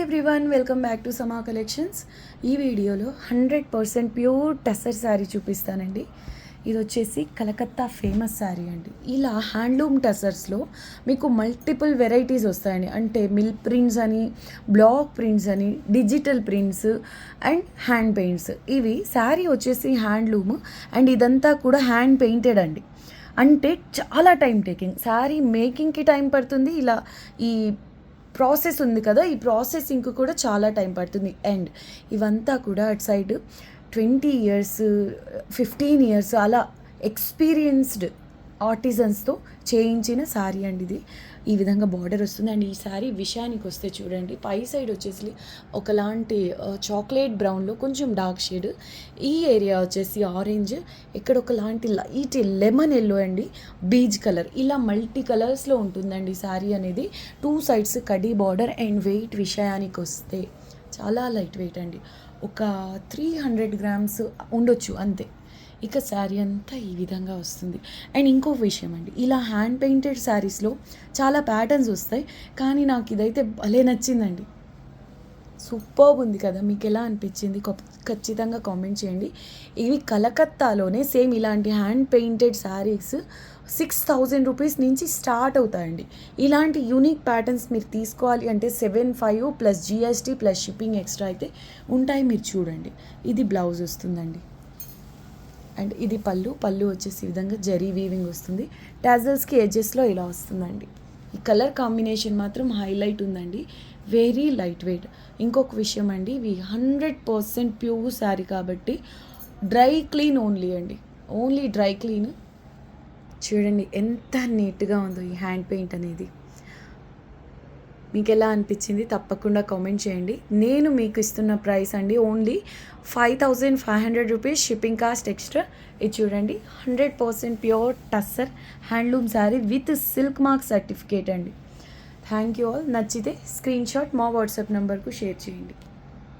Everyone, welcome back to సమా collections. ఈ వీడియోలో 100% ప్యూర్ టస్సర్ శారీ చూపిస్తానండి. ఇది వచ్చేసి కలకత్తా ఫేమస్ శారీ అండి. ఇలా హ్యాండ్లూమ్ టసర్స్లో మీకు మల్టిపుల్ వెరైటీస్ వస్తాయండి. అంటే మిల్క్ ప్రింట్స్ అని, బ్లాక్ ప్రింట్స్ అని, digital prints and hand paints. ఇవి శారీ వచ్చేసి హ్యాండ్లూమ్ అండ్ ఇదంతా కూడా హ్యాండ్ పెయింటెడ్ అండి. అంటే చాలా టైం టేకింగ్. శారీ మేకింగ్కి టైం పడుతుంది. ఇలా ఈ ప్రాసెస్ ఉంది కదా, ఈ ప్రాసెసింగ్కి కూడా చాలా టైం పడుతుంది. అండ్ ఇవంతా కూడా అటు సైడ్ 20 years 15 years అలా ఎక్స్పీరియన్స్డ్ ఆర్టిజన్స్తో చేయించిన శారీ అండి. ఇది ఈ విధంగా బార్డర్ వస్తుంది. అండ్ ఈ శారీ విషయానికి వస్తే చూడండి, పై సైడ్ వచ్చేసి ఒకలాంటి చాక్లెట్ బ్రౌన్లో కొంచెం డార్క్ షేడ్, ఈ ఏరియా వచ్చేసి ఆరెంజ్, ఇక్కడ ఒకలాంటి లైట్ లెమన్ ఎల్లో అండి, బీజ్ కలర్, ఇలా మల్టీ కలర్స్లో ఉంటుందండి శారీ అనేది. 2 sides కడీ బార్డర్. అండ్ వెయిట్ విషయానికి వస్తే చాలా లైట్ వెయిట్ అండి, ఒక 300 grams ఉండొచ్చు అంతే. ఇక శారీ అంతా ఈ విధంగా వస్తుంది. అండ్ ఇంకో విషయం అండి, ఇలా హ్యాండ్ పెయింటెడ్ శారీస్లో చాలా ప్యాటర్న్స్ వస్తాయి, కానీ నాకు ఇదైతే భలే నచ్చిందండి. సూపర్బ్ ఉంది కదా, మీకు ఎలా అనిపించింది ఖచ్చితంగా కామెంట్ చేయండి. ఇవి కలకత్తాలోనే సేమ్ ఇలాంటి హ్యాండ్ పెయింటెడ్ శారీస్ 6,000 rupees నుంచి స్టార్ట్ అవుతాయండి. ఇలాంటి యూనిక్ ప్యాటర్న్స్ మీరు తీసుకోవాలి అంటే 7,500 plus GST plus shipping extra అయితే ఉంటాయి. మీరు చూడండి, ఇది బ్లౌజ్ వస్తుందండి. అండ్ ఇది పళ్ళు వచ్చేసి ఈ విధంగా జరీ వీవింగ్ వస్తుంది. టాజల్స్కి ఎడ్జెస్లో ఇలా వస్తుందండి. ఈ కలర్ కాంబినేషన్ మాత్రం హైలైట్ ఉందండి, వెరీ లైట్ వెయిట్. ఇంకొక విషయం అండి, ఇవి 100% ప్యూర్ శారీ కాబట్టి డ్రై క్లీన్ ఓన్లీ అండి, ఓన్లీ డ్రై క్లీన్. చూడండి ఎంత నీట్గా ఉందో ఈ హ్యాండ్ పెయింట్ అనేది. మీకు ఎలా అనిపించింది తప్పకుండా కామెంట్ చేయండి. నేను మీకు ఇస్తున్న ప్రైస్ అండి only 5,500 rupees shipping cost extra. ఇది చూడండి, 100% pure tussar handloom sari with silk mark certificate అండి. Thank you all. నచ్చితే స్క్రీన్ షాట్ మా వాట్సాప్ నెంబర్కు షేర్ చేయండి.